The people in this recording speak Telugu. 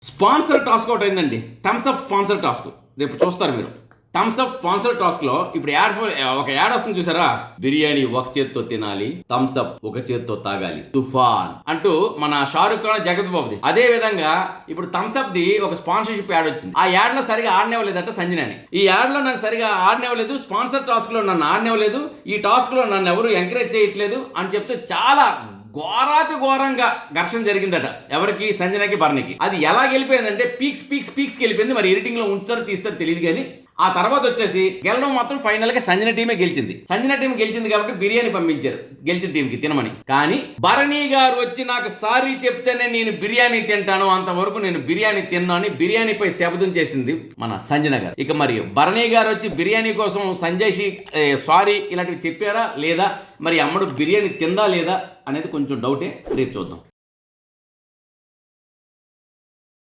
స్పాన్సర్ టాస్క్ ఒకటి అయిందండి. థమ్స్ అప్ స్పాన్సర్ టాస్క్ రేపు చూస్తారు మీరు. థమ్స్ అప్ స్పాన్సర్ టాస్క్ లో ఇప్పుడు ఒక యాడ్ వస్తుంది చూసారా, బిర్యానీ ఒక చేత్తో తినాలి, థమ్స్ అప్ ఒక చేత్తో తాగాలి, తుఫాన్ అంటూ మన షారుఖ్ ఖాన్ జగత్ బాబుది. అదే విధంగా ఇప్పుడు థమ్స్ అప్ ది ఒక స్పాన్సర్షిప్ యాడ్ వచ్చింది. ఆ యాడ్ లో సరిగా ఆడనివ్వలేదట సంజనాని. ఈ యాడ్ లో నన్ను సరిగా ఆడనివ్వలేదు, స్పాన్సర్ టాస్క్ లో నన్ను ఆడనివ్వలేదు, ఈ టాస్క్ లో నన్ను ఎవరు ఎంకరేజ్ చేయట్లేదు అని చెప్తే చాలా ఘోరాతి ఘోరంగా ఘర్షణ జరిగిందట. ఎవరికి? సంజనకి, భరణికి. అది ఎలా గెలిపోయిందంటే పీక్స్ వెళ్ళిపోయింది. మరి ఎడిటింగ్ లో ఉంచుతారో తీస్తారో తెలియదు కానీ ఆ తర్వాత వచ్చేసి గెలడం మాత్రం ఫైనల్ గా సంజన టీమే గెలిచింది. సంజన టీం గెలిచింది కాబట్టి బిర్యానీ పంపించారు గెలిచిన టీంకి తినమని. కానీ భరణి గారు వచ్చి నాకు సారీ చెప్తేనే నేను బిర్యానీ తింటాను, అంతవరకు నేను బిర్యానీ తిన్నాను, బిర్యానీపై శపథం చేసింది మన సంజన గారు. ఇక మరి భరణి గారు వచ్చి బిర్యానీ కోసం సంజయ్ సారీ ఇలాంటివి చెప్పారా లేదా, మరి అమ్మడు బిర్యానీ తిందా లేదా అనేది కొంచెం డౌటే. రేపు చూద్దాం.